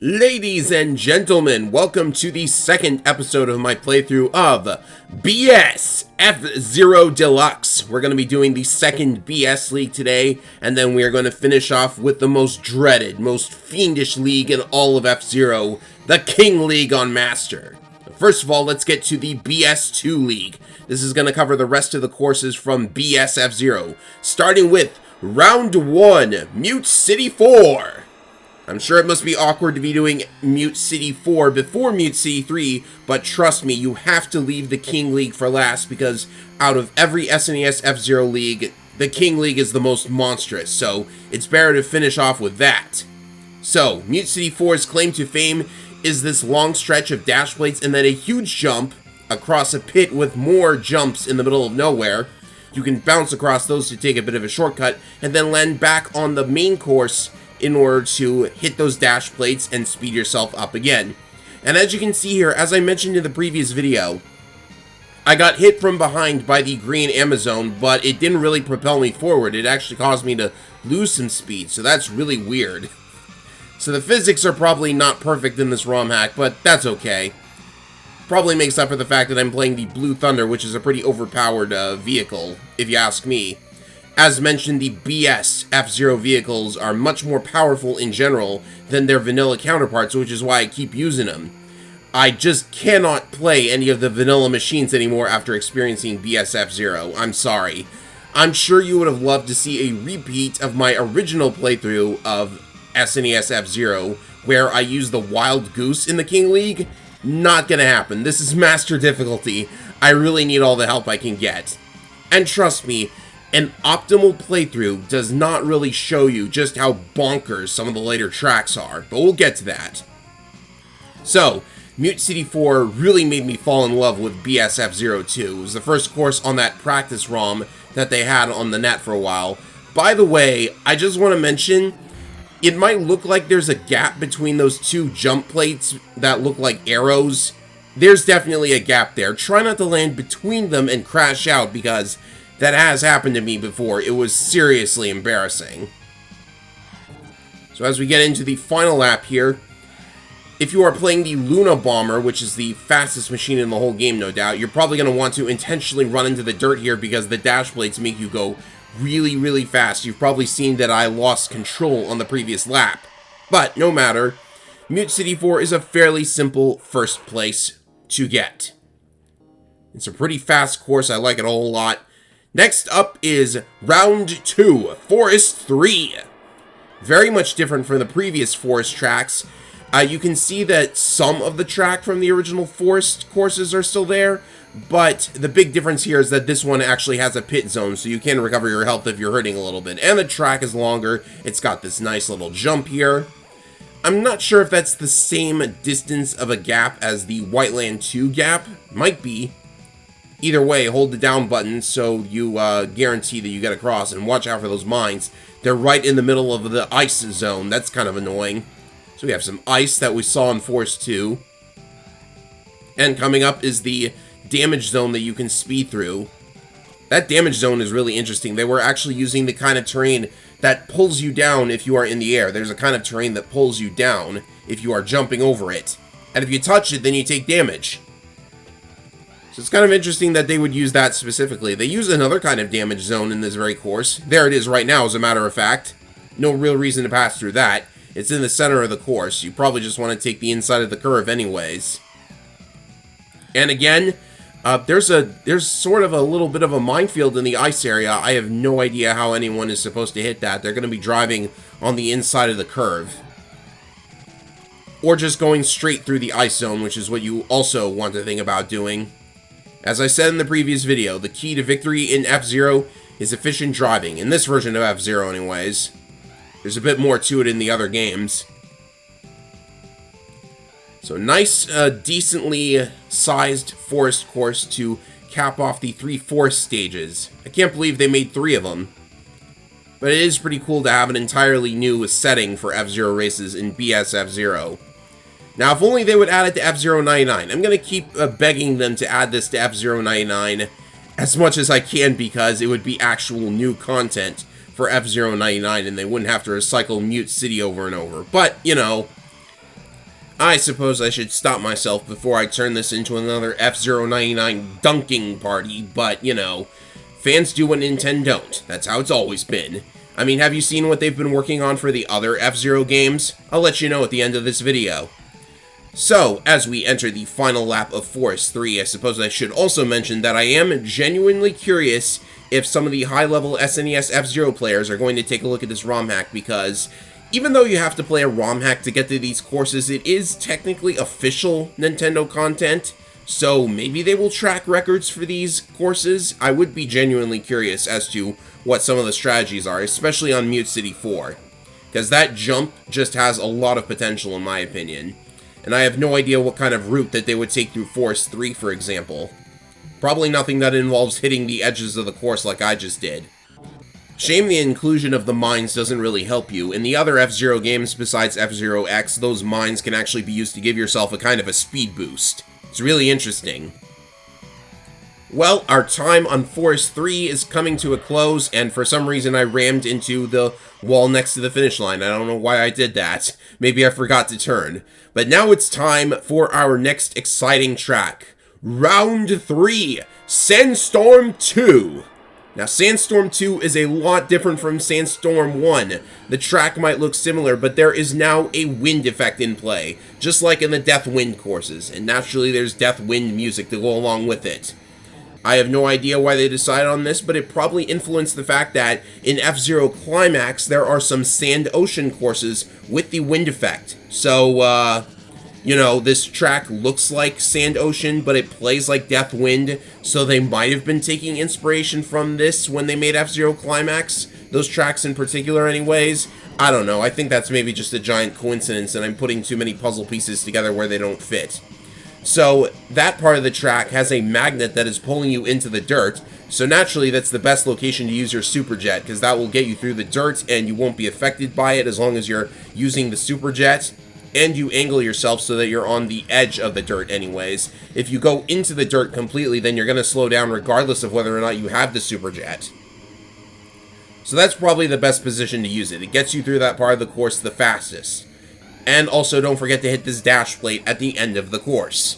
Ladies and gentlemen, welcome to the second episode of my playthrough of BS-F Deluxe. We're going to be doing the second BS League today, and then we are going to finish off with the most dreaded, most fiendish league in all of F-Zero, the King League on Master. First of all, let's get to the BS-2 League. This is going to cover the rest of the courses from BS F-Zero, starting with Round 1, Mute City 4. I'm sure it must be awkward to be doing Mute City 4 before Mute City 3, but trust me, you have to leave the King League for last, because out of every SNES F-Zero League, the King League is the most monstrous, so it's better to finish off with that. So, Mute City 4's claim to fame is this long stretch of dash plates and then a huge jump across a pit with more jumps in the middle of nowhere. You can bounce across those to take a bit of a shortcut, and then land back on the main course in order to hit those dash plates and speed yourself up again. And as you can see here, as I mentioned in the previous video, I got hit from behind by the green Amazon, but it didn't really propel me forward. It actually caused me to lose some speed, so that's really weird. So the physics are probably not perfect in this ROM hack, but that's okay. Probably makes up for the fact that I'm playing the Blue Thunder, which is a pretty overpowered vehicle, if you ask me. As mentioned, the BS F-Zero vehicles are much more powerful in general than their vanilla counterparts, which is why I keep using them. I just cannot play any of the vanilla machines anymore after experiencing BS F-Zero. I'm sorry. I'm sure you would have loved to see a repeat of my original playthrough of SNES F-Zero, where I used the Wild Goose in the King League. Not gonna happen. This is Master difficulty. I really need all the help I can get. And trust me, an optimal playthrough does not really show you just how bonkers some of the later tracks are, but we'll get to that. So, Mute City 4 really made me fall in love with BS F-Zero 2. It was the first course on that practice ROM that they had on the net for a while. By the way, I just want to mention, it might look like there's a gap between those two jump plates that look like arrows. There's definitely a gap there. Try not to land between them and crash out, because that has happened to me before. It was seriously embarrassing. So as we get into the final lap here, if you are playing the Luna Bomber, which is the fastest machine in the whole game, no doubt, you're probably going to want to intentionally run into the dirt here because the dash plates make you go really, really fast. You've probably seen that I lost control on the previous lap. But no matter, Mute City 4 is a fairly simple first place to get. It's a pretty fast course. I like it a whole lot. Next up is Round 2, Forest 3. Very much different from the previous Forest tracks. You can see that some of the track from the original Forest courses are still there, but the big difference here is that this one actually has a pit zone, so you can recover your health if you're hurting a little bit. And the track is longer. It's got this nice little jump here. I'm not sure if that's the same distance of a gap as the Whiteland 2 gap. Might be. Either way, hold the down button so you guarantee that you get across, and watch out for those mines. They're right in the middle of the ice zone. That's kind of annoying. So we have some ice that we saw in Forest 2. And coming up is the damage zone that you can speed through. That damage zone is really interesting. They were actually using the kind of terrain that pulls you down if you are in the air. There's a kind of terrain that pulls you down if you are jumping over it. And if you touch it, then you take damage. So it's kind of interesting that they would use that specifically. They use another kind of damage zone in this very course. There it is right now, as a matter of fact. No real reason to pass through that. It's in the center of the course. You probably just want to take the inside of the curve anyways. And again, there's sort of a little bit of a minefield in the ice area. I have no idea how anyone is supposed to hit that. They're going to be driving on the inside of the curve. Or just going straight through the ice zone, which is what you also want to think about doing. As I said in the previous video, the key to victory in F-Zero is efficient driving. In this version of F-Zero anyways. There's a bit more to it in the other games. So nice, decently sized forest course to cap off the 3 forest stages. I can't believe they made 3 of them. But it is pretty cool to have an entirely new setting for F-Zero races in BS F-Zero. Now, if only they would add it to F-Zero 99. I'm going to keep begging them to add this to F-Zero 99 as much as I can, because it would be actual new content for F-Zero 99, and they wouldn't have to recycle Mute City over and over. But, you know, I suppose I should stop myself before I turn this into another F-Zero 99 dunking party, but, you know, fans do what Nintendo don't. That's how it's always been. I mean, have you seen what they've been working on for the other F-Zero games? I'll let you know at the end of this video. So, as we enter the final lap of Forest 3, I suppose I should also mention that I am genuinely curious if some of the high-level SNES F-Zero players are going to take a look at this ROM hack, because even though you have to play a ROM hack to get to these courses, it is technically official Nintendo content, so maybe they will track records for these courses. I would be genuinely curious as to what some of the strategies are, especially on Mute City 4, because that jump just has a lot of potential in my opinion. And I have no idea what kind of route that they would take through Forest 3, for example. Probably nothing that involves hitting the edges of the course like I just did. Shame the inclusion of the mines doesn't really help you. In the other F-Zero games besides F-Zero X, those mines can actually be used to give yourself a kind of a speed boost. It's really interesting. Well, our time on Forest 3 is coming to a close, and for some reason I rammed into the wall next to the finish line. I don't know why I did that. Maybe I forgot to turn. But now it's time for our next exciting track. Round 3, Sandstorm 2. Now, Sandstorm 2 is a lot different from Sandstorm 1. The track might look similar, but there is now a wind effect in play, just like in the Death Wind courses, and naturally there's Death Wind music to go along with it. I have no idea why they decided on this, but it probably influenced the fact that in F-Zero Climax, there are some Sand Ocean courses with the wind effect. So, you know, this track looks like Sand Ocean, but it plays like Death Wind, so they might have been taking inspiration from this when they made F-Zero Climax. Those tracks in particular, anyways. I don't know, I think that's maybe just a giant coincidence, and I'm putting too many puzzle pieces together where they don't fit. So, that part of the track has a magnet that is pulling you into the dirt, so naturally that's the best location to use your Super Jet, because that will get you through the dirt and you won't be affected by it as long as you're using the Super Jet, and you angle yourself so that you're on the edge of the dirt anyways. If you go into the dirt completely, then you're going to slow down regardless of whether or not you have the Super Jet. So that's probably the best position to use it. It gets you through that part of the course the fastest. And also, don't forget to hit this dash plate at the end of the course.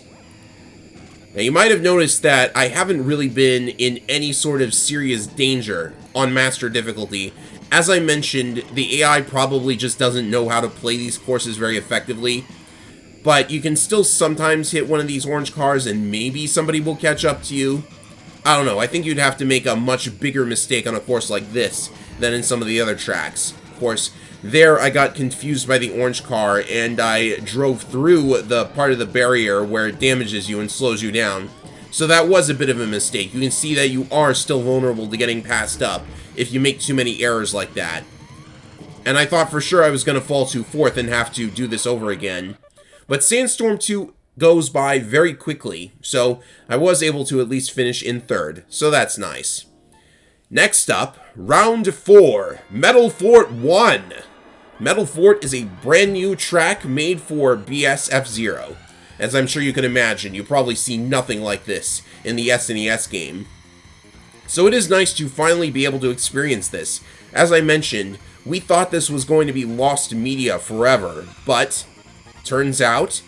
Now, you might have noticed that I haven't really been in any sort of serious danger on Master difficulty. As I mentioned, the AI probably just doesn't know how to play these courses very effectively. But you can still sometimes hit one of these orange cars and maybe somebody will catch up to you. I don't know, I think you'd have to make a much bigger mistake on a course like this than in some of the other tracks. Of course, there I got confused by the orange car and I drove through the part of the barrier where it damages you and slows you down. So that was a bit of a mistake. You can see that you are still vulnerable to getting passed up if you make too many errors like that. And I thought for sure I was going to fall to 4th and have to do this over again. But Sandstorm 2 goes by very quickly, so I was able to at least finish in 3rd, so that's nice. Next up, Round 4, Metal Fort 1. Metal Fort is a brand new track made for BS-F-Zero. As I'm sure you can imagine, you probably see nothing like this in the SNES game. So it is nice to finally be able to experience this. As I mentioned, we thought this was going to be lost media forever, but turns out,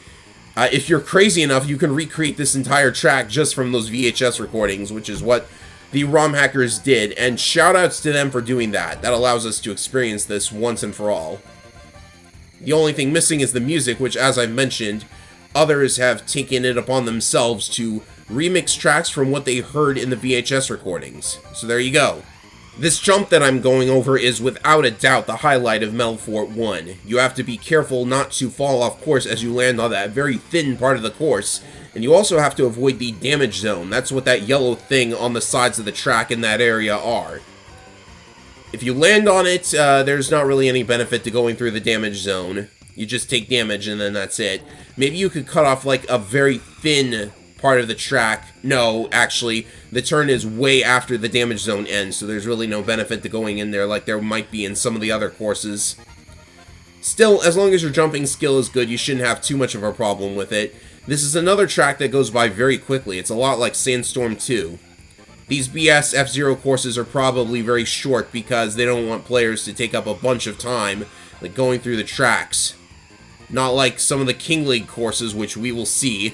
if you're crazy enough, you can recreate this entire track just from those VHS recordings, which is what the ROM hackers did, and shoutouts to them for doing that. That allows us to experience this once and for all. The only thing missing is the music, which, as I mentioned, others have taken it upon themselves to remix tracks from what they heard in the VHS recordings. So there you go. This jump that I'm going over is without a doubt the highlight of Metal Fort 1. You have to be careful not to fall off course as you land on that very thin part of the course, and you also have to avoid the damage zone. That's what that yellow thing on the sides of the track in that area are. If you land on it, there's not really any benefit to going through the damage zone. You just take damage and then that's it. Maybe you could cut off like a very thin part of the track. No, actually, the turn is way after the damage zone ends, so there's really no benefit to going in there like there might be in some of the other courses. Still, as long as your jumping skill is good, you shouldn't have too much of a problem with it. This is another track that goes by very quickly. It's a lot like Sandstorm 2. These BS F-Zero courses are probably very short because they don't want players to take up a bunch of time like going through the tracks. Not like some of the King League courses, which we will see.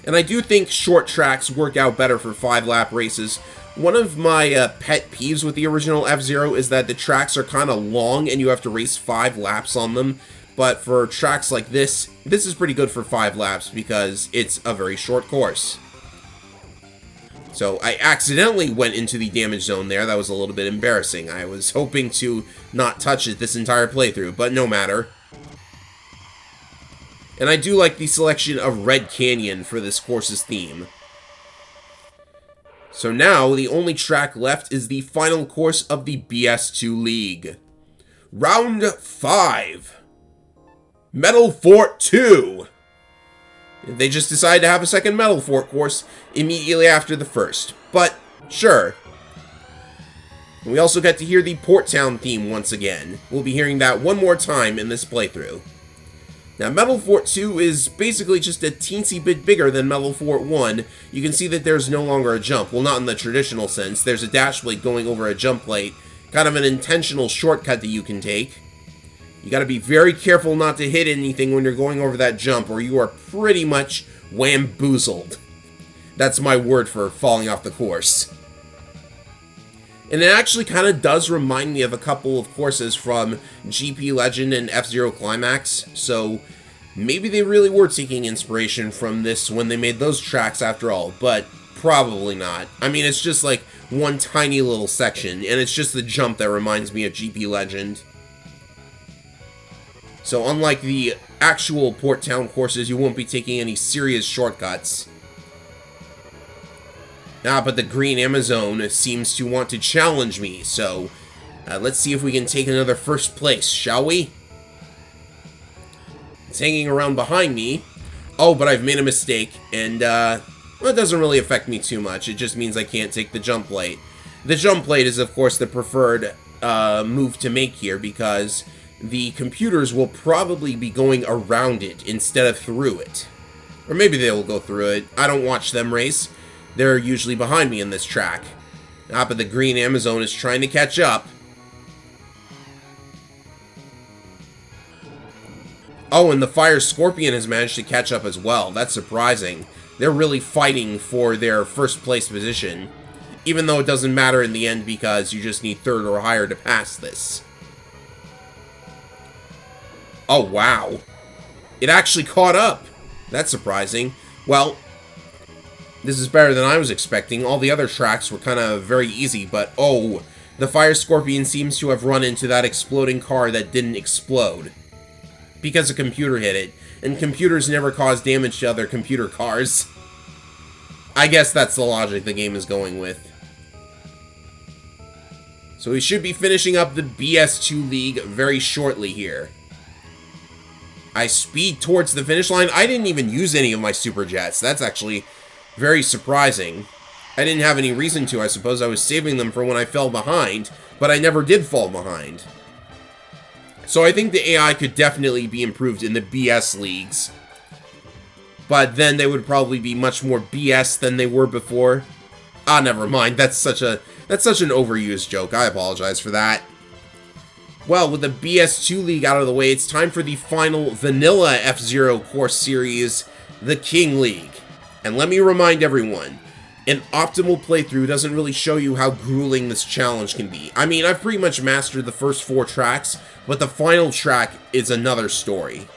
And I do think short tracks work out better for 5-lap races. One of my pet peeves with the original F-Zero is that the tracks are kind of long and you have to race 5 laps on them. But for tracks like this is pretty good for 5 laps because it's a very short course. So I accidentally went into the damage zone there. That was a little bit embarrassing. I was hoping to not touch it this entire playthrough, but no matter. And I do like the selection of Red Canyon for this course's theme. So now, the only track left is the final course of the BS-2 League. Round 5. Metal Fort 2. They just decided to have a second Metal Fort course immediately after the first. But, sure. We also get to hear the Port Town theme once again. We'll be hearing that one more time in this playthrough. Now, Metal Fort 2 is basically just a teensy bit bigger than Metal Fort 1. You can see that there's no longer a jump. Well, not in the traditional sense. There's a dash plate going over a jump plate. Kind of an intentional shortcut that you can take. You gotta be very careful not to hit anything when you're going over that jump, or you are pretty much wamboozled. That's my word for falling off the course. And it actually kind of does remind me of a couple of courses from GP Legend and F-Zero Climax, so maybe they really were taking inspiration from this when they made those tracks after all, but probably not. I mean, it's just like one tiny little section, and it's just the jump that reminds me of GP Legend. So unlike the actual Port Town courses, you won't be taking any serious shortcuts. But the Green Amazon seems to want to challenge me, so let's see if we can take another first place, shall we? It's hanging around behind me. Oh, but I've made a mistake, and well, it doesn't really affect me too much. It just means I can't take the jump plate. The jump plate is, of course, the preferred move to make here, because the computers will probably be going around it instead of through it. Or maybe they will go through it. I don't watch them race. They're usually behind me in this track. But the Green Amazon is trying to catch up. Oh, and the Fire Scorpion has managed to catch up as well. That's surprising. They're really fighting for their first place position. Even though it doesn't matter in the end because you just need 3rd or higher to pass this. Oh, wow. It actually caught up. That's surprising. Well, this is better than I was expecting. All the other tracks were kind of very easy, but oh, the Fire Scorpion seems to have run into that exploding car that didn't explode. Because a computer hit it, and computers never cause damage to other computer cars. I guess that's the logic the game is going with. So we should be finishing up the BS-2 League very shortly here. I speed towards the finish line. I didn't even use any of my super jets. That's actually very surprising. I didn't have any reason to. I suppose I was saving them for when I fell behind, but I never did fall behind. So I think the AI could definitely be improved in the BS leagues. But then they would probably be much more BS than they were before. Never mind. That's such an overused joke. I apologize for that. Well, with the BS-2 League out of the way, it's time for the final vanilla F-Zero course series, the King League. And let me remind everyone, an optimal playthrough doesn't really show you how grueling this challenge can be. I mean, I've pretty much mastered the first 4 tracks, but the final track is another story.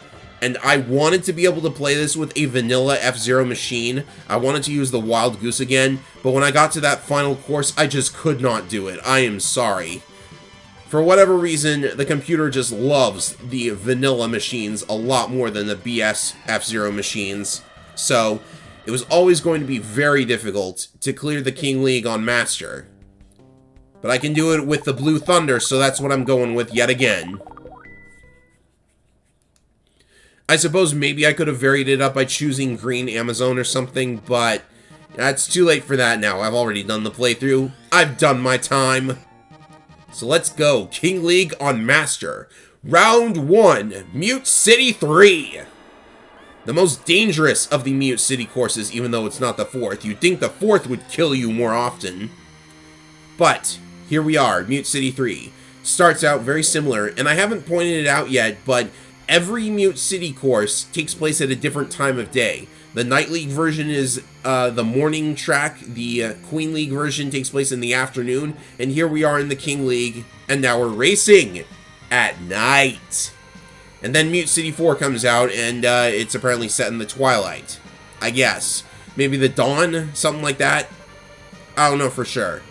And I wanted to be able to play this with a vanilla F-Zero machine. I wanted to use the Wild Goose again, but when I got to that final course, I just could not do it. I am sorry. For whatever reason, the computer just loves the vanilla machines a lot more than the BS F-Zero machines. So it was always going to be very difficult to clear the King League on Master. But I can do it with the Blue Thunder, so that's what I'm going with yet again. I suppose maybe I could have varied it up by choosing Green Amazon or something, but it's too late for that now. I've already done the playthrough. I've done my time. So let's go. King League on Master. Round 1, Mute City 3. The most dangerous of the Mute City courses, even though it's not the 4th. You'd think the 4th would kill you more often. But here we are, Mute City 3. Starts out very similar, and I haven't pointed it out yet, but Every Mute City course takes place at a different time of day. The Night League version is the morning track, the Queen League version takes place in the afternoon, and here we are in the King League, and now we're racing at night. And then Mute City 4 comes out, and it's apparently set in the twilight. I guess. Maybe the dawn? Something like that? I don't know for sure.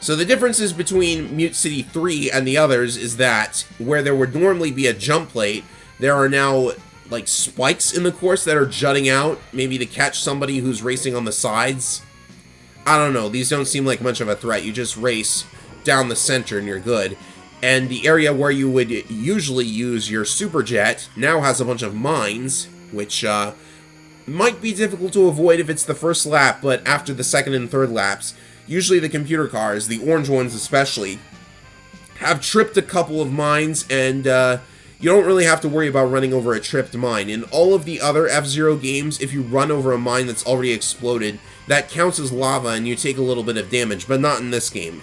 So the differences between Mute City 3 and the others is that where there would normally be a jump plate, there are now like spikes in the course that are jutting out, maybe to catch somebody who's racing on the sides. I don't know, these don't seem like much of a threat. You just race down the center and you're good. And the area where you would usually use your superjet now has a bunch of mines, which might be difficult to avoid if it's the first lap, but after the second and third laps, usually the computer cars, the orange ones especially, have tripped a couple of mines, and you don't really have to worry about running over a tripped mine. In all of the other F-Zero games, if you run over a mine that's already exploded, that counts as lava and you take a little bit of damage, but not in this game.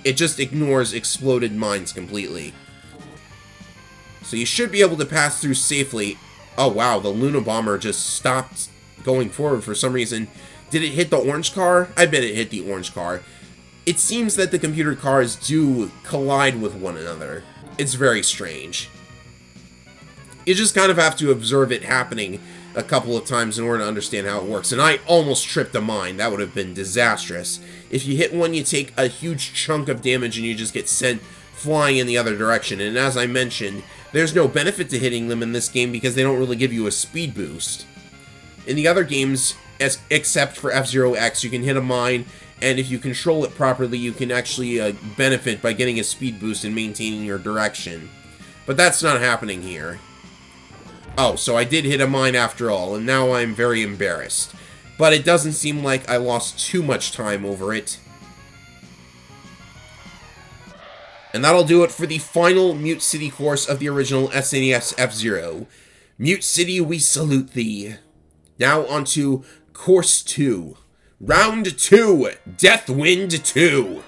It just ignores exploded mines completely. So you should be able to pass through safely. Oh wow, the Luna Bomber just stopped going forward for some reason. Did it hit the orange car? I bet it hit the orange car. It seems that the computer cars do collide with one another. It's very strange. You just kind of have to observe it happening a couple of times in order to understand how it works. And I almost tripped a mine. That would have been disastrous. If you hit one, you take a huge chunk of damage and you just get sent flying in the other direction. And as I mentioned, there's no benefit to hitting them in this game because they don't really give you a speed boost. In the other games, except for F-Zero X, you can hit a mine, and if you control it properly, you can actually benefit by getting a speed boost and maintaining your direction. But that's not happening here. Oh, so I did hit a mine after all, and now I'm very embarrassed. But it doesn't seem like I lost too much time over it. And that'll do it for the final Mute City course of the original SNES F-Zero. Mute City, we salute thee. Now onto Course 2. Round 2, Deathwind 2.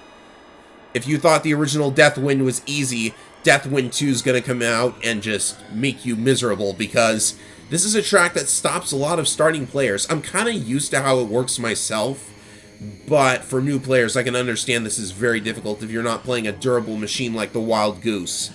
If you thought the original Deathwind was easy, Deathwind 2 is going to come out and just make you miserable, because this is a track that stops a lot of starting players. I'm kind of used to how it works myself, but for new players, I can understand this is very difficult if you're not playing a durable machine like the Wild Goose.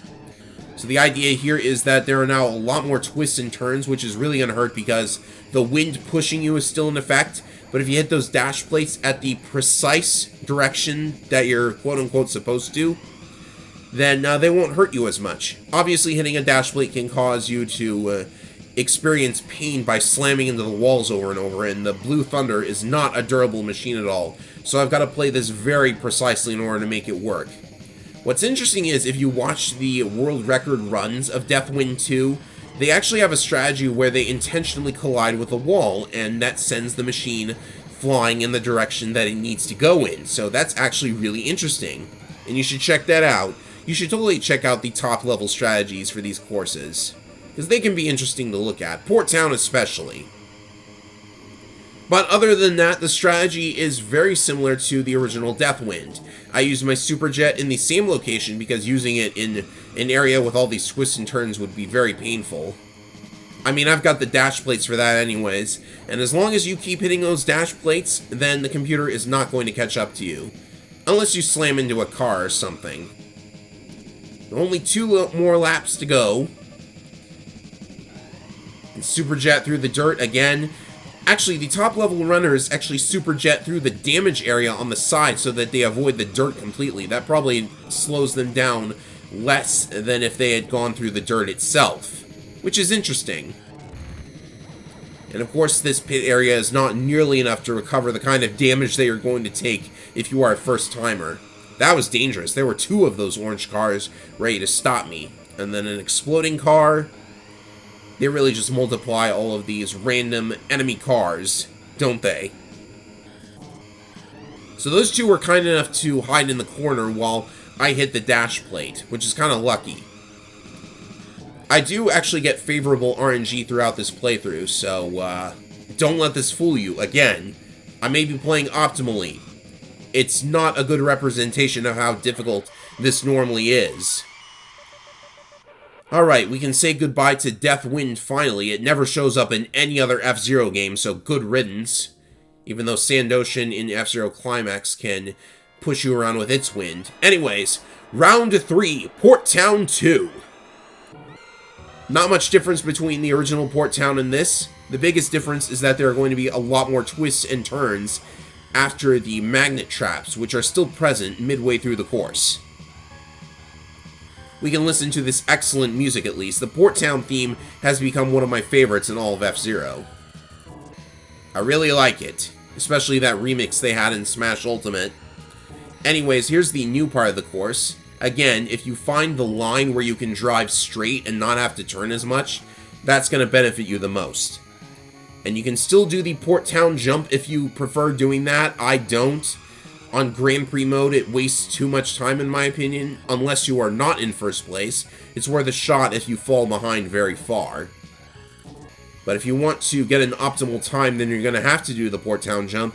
So the idea here is that there are now a lot more twists and turns, which is really going to hurt because the wind pushing you is still in effect. But if you hit those dash plates at the precise direction that you're quote-unquote supposed to, then they won't hurt you as much. Obviously, hitting a dash plate can cause you to experience pain by slamming into the walls over and over, and the Blue Thunder is not a durable machine at all. So I've got to play this very precisely in order to make it work. What's interesting is, if you watch the world record runs of Deathwind 2, they actually have a strategy where they intentionally collide with a wall, and that sends the machine flying in the direction that it needs to go in. So that's actually really interesting, and you should check that out. You should totally check out the top-level strategies for these courses, because they can be interesting to look at, Port Town especially. But other than that, the strategy is very similar to the original Deathwind. I used my Superjet in the same location because using it in an area with all these twists and turns would be very painful. I mean, I've got the dash plates for that anyways, and as long as you keep hitting those dash plates, then the computer is not going to catch up to you. Unless you slam into a car or something. Only 2 more laps to go. And Superjet through the dirt again. Actually, the top-level runners actually superjet through the damage area on the side so that they avoid the dirt completely. That probably slows them down less than if they had gone through the dirt itself, which is interesting. And of course, this pit area is not nearly enough to recover the kind of damage that you're going to take if you are a first-timer. That was dangerous. There were 2 of those orange cars ready to stop me. And then an exploding car. They really just multiply all of these random enemy cars, don't they? So those 2 were kind enough to hide in the corner while I hit the dash plate, which is kind of lucky. I do actually get favorable RNG throughout this playthrough, so don't let this fool you. Again, I may be playing optimally. It's not a good representation of how difficult this normally is. Alright, we can say goodbye to Deathwind finally. It never shows up in any other F-Zero game, so good riddance. Even though Sandoshan in F-Zero Climax can push you around with its wind. Anyways, round 3, Port Town 2. Not much difference between the original Port Town and this. The biggest difference is that there are going to be a lot more twists and turns after the magnet traps, which are still present midway through the course. We can listen to this excellent music at least. The Port Town theme has become one of my favorites in all of F-Zero. I really like it, especially that remix they had in Smash Ultimate. Anyways, here's the new part of the course. Again, if you find the line where you can drive straight and not have to turn as much, that's going to benefit you the most. And you can still do the Port Town jump if you prefer doing that. I don't. On Grand Prix mode, it wastes too much time in my opinion, unless you are not in first place. It's worth a shot if you fall behind very far. But if you want to get an optimal time, then you're going to have to do the Port Town jump,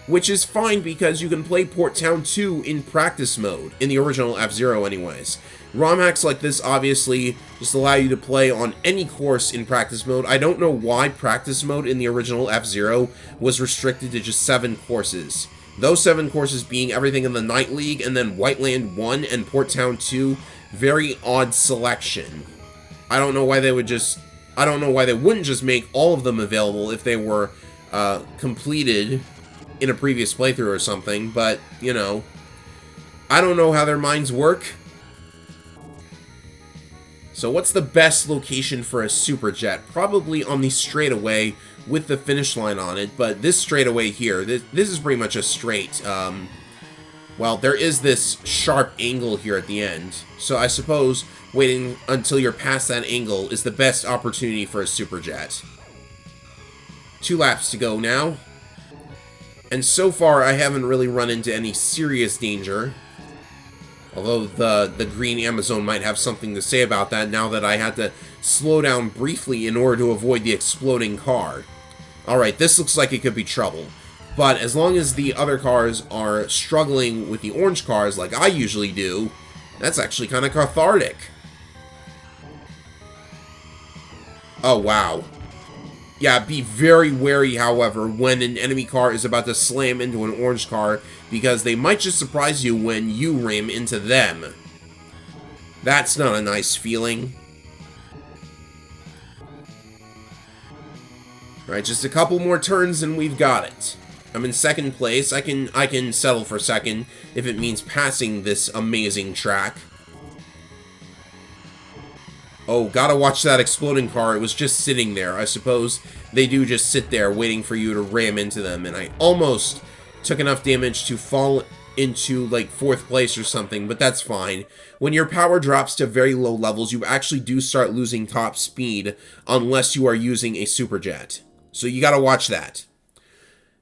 which is fine because you can play Port Town 2 in practice mode, in the original F-Zero anyways. ROM hacks like this obviously just allow you to play on any course in practice mode. I don't know why practice mode in the original F-Zero was restricted to just 7 courses. Those 7 courses being everything in the Night League, and then Whiteland 1 and Port Town 2. Very odd selection. I don't know why they wouldn't just make all of them available if they were completed in a previous playthrough or something, but, you know, I don't know how their minds work. So what's the best location for a Superjet? Probably on the straightaway with the finish line on it, but this straightaway here, this is pretty much a straight. Well, there is this sharp angle here at the end, so I suppose waiting until you're past that angle is the best opportunity for a Superjet. 2 laps to go now. And so far, I haven't really run into any serious danger. Although the green Amazon might have something to say about that now that I had to slow down briefly in order to avoid the exploding car. Alright, this looks like it could be trouble. But as long as the other cars are struggling with the orange cars like I usually do, that's actually kind of cathartic. Oh, wow. Yeah, be very wary, however, when an enemy car is about to slam into an orange car, because they might just surprise you when you ram into them. That's not a nice feeling. Alright, just a couple more turns and we've got it. I'm in second place. I can settle for second if it means passing this amazing track. Oh, gotta watch that exploding car. It was just sitting there. I suppose they do just sit there waiting for you to ram into them. And I almost took enough damage to fall into, like, 4th place or something, but that's fine. When your power drops to very low levels, you actually do start losing top speed unless you are using a Superjet. So you gotta watch that.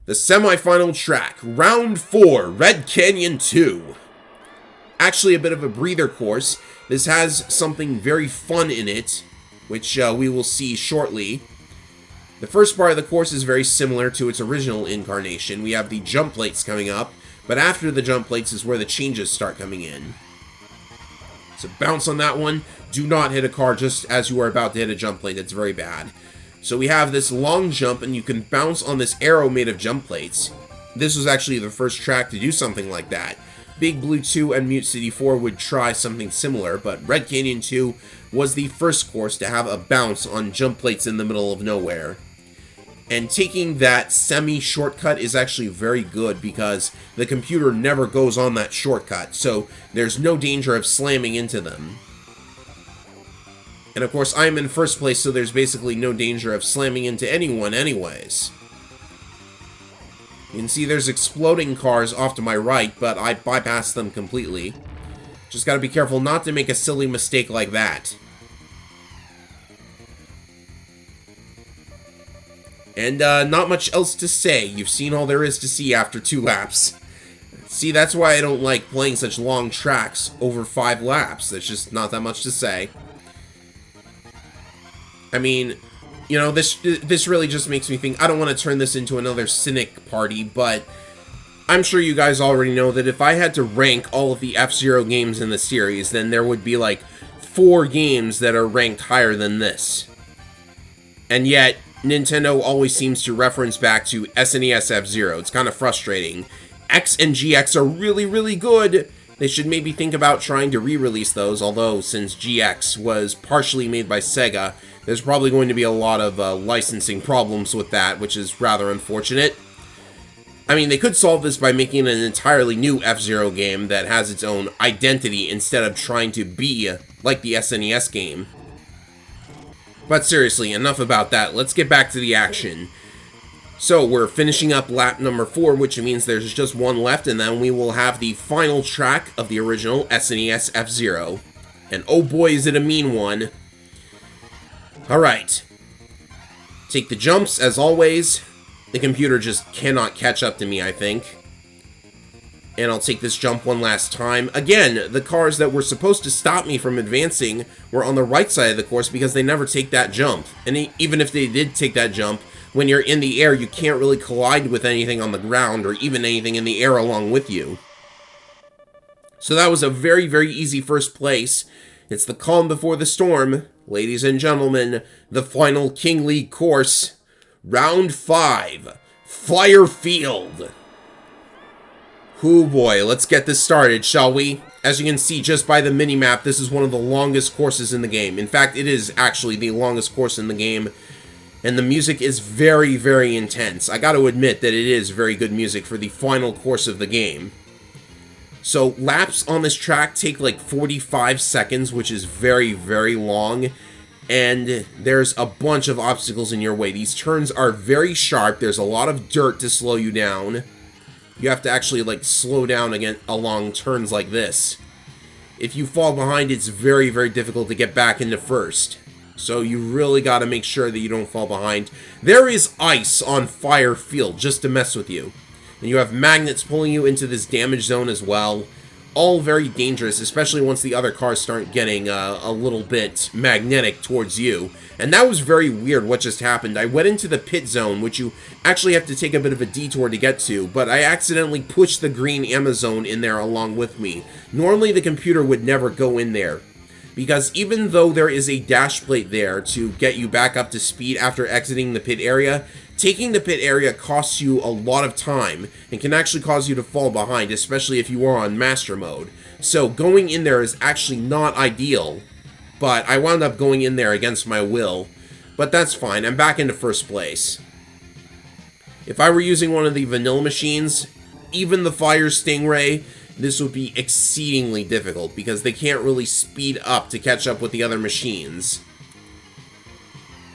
The semi-final track, Round 4, Red Canyon 2. Actually a bit of a breather course. This has something very fun in it, which we will see shortly. The first part of the course is very similar to its original incarnation. We have the jump plates coming up, but after the jump plates is where the changes start coming in. So bounce on that one. Do not hit a car just as you are about to hit a jump plate. That's very bad. So we have this long jump, and you can bounce on this arrow made of jump plates. This was actually the first track to do something like that. Big Blue 2 and Mute City 4 would try something similar, but Red Canyon 2 was the first course to have a bounce on jump plates in the middle of nowhere. And taking that semi-shortcut is actually very good because the computer never goes on that shortcut, so there's no danger of slamming into them. And of course, I'm in first place, so there's basically no danger of slamming into anyone anyways. You can see there's exploding cars off to my right, but I bypassed them completely. Just gotta be careful not to make a silly mistake like that. And not much else to say. You've seen all there is to see after 2 laps. See, that's why I don't like playing such long tracks over 5 laps. There's just not that much to say. I mean, you know, this really just makes me think, I don't want to turn this into another Cynic party, but I'm sure you guys already know that if I had to rank all of the F-Zero games in the series, then there would be like 4 games that are ranked higher than this. And yet, Nintendo always seems to reference back to SNES F-Zero. It's kind of frustrating. X and GX are really, really good. They should maybe think about trying to re-release those, although since GX was partially made by Sega, there's probably going to be a lot of licensing problems with that, which is rather unfortunate. I mean, they could solve this by making an entirely new F-Zero game that has its own identity instead of trying to be like the SNES game. But seriously, enough about that. Let's get back to the action. So, we're finishing up lap number 4, which means there's just one left, and then we will have the final track of the original SNES F-Zero. And oh boy, is it a mean one. Alright. Take the jumps, as always. The computer just cannot catch up to me, I think. And I'll take this jump one last time. Again, the cars that were supposed to stop me from advancing were on the right side of the course because they never take that jump. And even if they did take that jump, when you're in the air, you can't really collide with anything on the ground or even anything in the air along with you. So that was a very, very easy first place. It's the calm before the storm. Ladies and gentlemen, the final King League course. Round 5. Fire Field. Hoo boy, let's get this started, shall we? As you can see just by the minimap, this is one of the longest courses in the game. In fact, it is actually the longest course in the game. And the music is very, very intense. I gotta admit that it is very good music for the final course of the game. So, laps on this track take like 45 seconds, which is very, very long. And there's a bunch of obstacles in your way. These turns are very sharp. There's a lot of dirt to slow you down. You have to actually, like, slow down again along turns like this. If you fall behind, it's very, very difficult to get back into first. So you really got to make sure that you don't fall behind. There is ice on Fire Field just to mess with you. And you have magnets pulling you into this damage zone as well. All very dangerous, especially once the other cars start getting a little bit magnetic towards you. And that was very weird what just happened. I went into the pit zone, which you actually have to take a bit of a detour to get to, but I accidentally pushed the green Amazone in there along with me. Normally the computer would never go in there, because even though there is a dash plate there to get you back up to speed after exiting the pit area, taking the pit area costs you a lot of time and can actually cause you to fall behind, especially if you are on master mode. So going in there is actually not ideal, but I wound up going in there against my will. But that's fine, I'm back into first place. If I were using one of the vanilla machines, even the Fire Stingray, this would be exceedingly difficult because they can't really speed up to catch up with the other machines.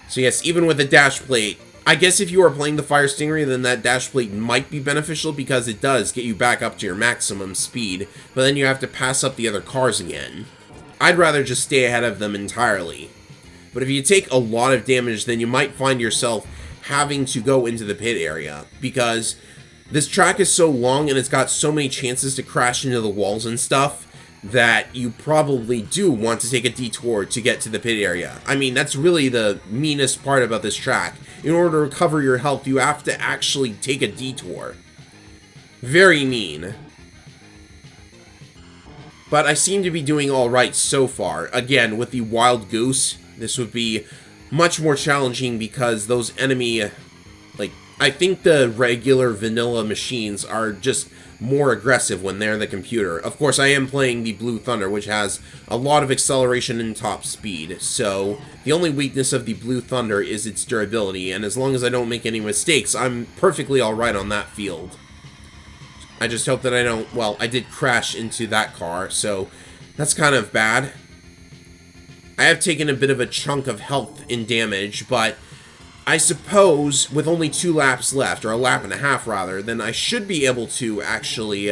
So yes, even with a dash plate, I guess if you are playing the Fire Stingray, then that dash plate might be beneficial because it does get you back up to your maximum speed, but then you have to pass up the other cars again. I'd rather just stay ahead of them entirely. But if you take a lot of damage, then you might find yourself having to go into the pit area, because this track is so long and it's got so many chances to crash into the walls and stuff that you probably do want to take a detour to get to the pit area. I mean, that's really the meanest part about this track. In order to recover your health, you have to actually take a detour. Very mean. But I seem to be doing alright so far. Again, with the Wild Goose, this would be much more challenging because those enemy, like, I think the regular vanilla machines are just more aggressive when they're in the computer. Of course, I am playing the Blue Thunder, which has a lot of acceleration and top speed, so the only weakness of the Blue Thunder is its durability, and as long as I don't make any mistakes, I'm perfectly alright on that field. I just hope that I don't, well, I did crash into that car, so that's kind of bad. I have taken a bit of a chunk of health in damage, but I suppose with only 2 laps left, or a lap and a half rather, then I should be able to actually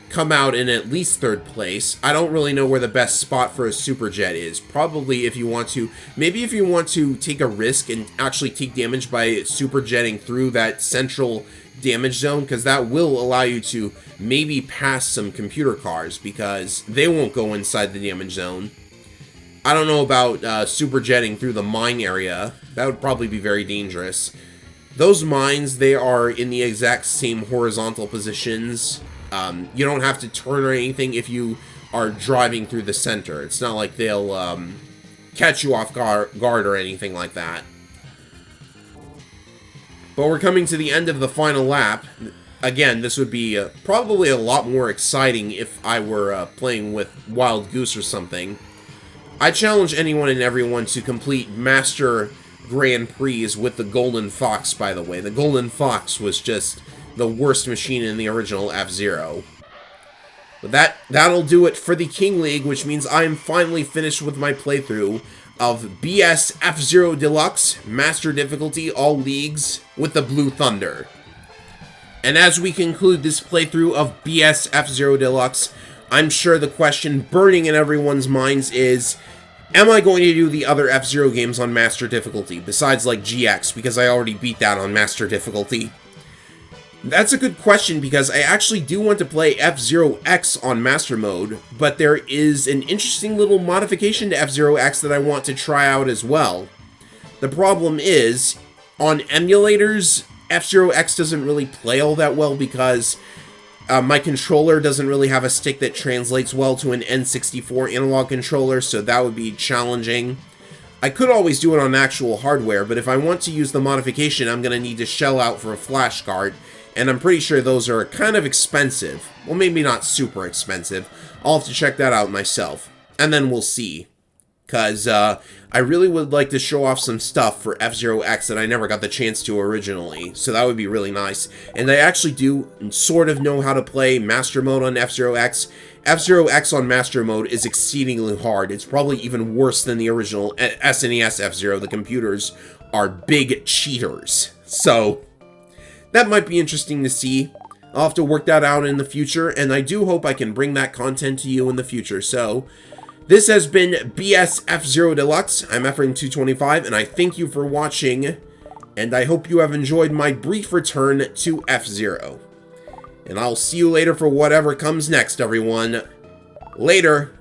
come out in at least 3rd place. I don't really know where the best spot for a super jet is. Probably if you want to, maybe if you want to take a risk and actually take damage by super jetting through that central damage zone, because that will allow you to maybe pass some computer cars, because they won't go inside the damage zone. I don't know about super jetting through the mine area. That would probably be very dangerous. Those mines, they are in the exact same horizontal positions. You don't have to turn or anything if you are driving through the center. It's not like they'll catch you off guard or anything like that. But we're coming to the end of the final lap. Again, this would be probably a lot more exciting if I were playing with Wild Goose or something. I challenge anyone and everyone to complete Master Grand Prix with the Golden Fox, by the way. The Golden Fox was just the worst machine in the original F-Zero. But that'll do it for the King League, which means I am finally finished with my playthrough of BS F-Zero Deluxe, Master Difficulty, all leagues, with the Blue Thunder. And as we conclude this playthrough of BS F-Zero Deluxe, I'm sure the question burning in everyone's minds is, am I going to do the other F-Zero games on Master Difficulty, besides like GX, because I already beat that on Master Difficulty? That's a good question, because I actually do want to play F-Zero X on Master Mode, but there is an interesting little modification to F-Zero X that I want to try out as well. The problem is, on emulators, F-Zero X doesn't really play all that well because my controller doesn't really have a stick that translates well to an N64 analog controller, so that would be challenging. I could always do it on actual hardware, but if I want to use the modification, I'm going to need to shell out for a flash card, and I'm pretty sure those are kind of expensive. Well, maybe not super expensive. I'll have to check that out myself, and then we'll see. Because I really would like to show off some stuff for F-Zero X that I never got the chance to originally, so that would be really nice. And I actually do sort of know how to play Master Mode on F-Zero X. F-Zero X on Master Mode is exceedingly hard. It's probably even worse than the original SNES F-Zero. The computers are big cheaters. So that might be interesting to see. I'll have to work that out in the future, and I do hope I can bring that content to you in the future. So this has been BS F-Zero Deluxe. I'm Efren225, and I thank you for watching, and I hope you have enjoyed my brief return to F-Zero. And I'll see you later for whatever comes next, everyone. Later!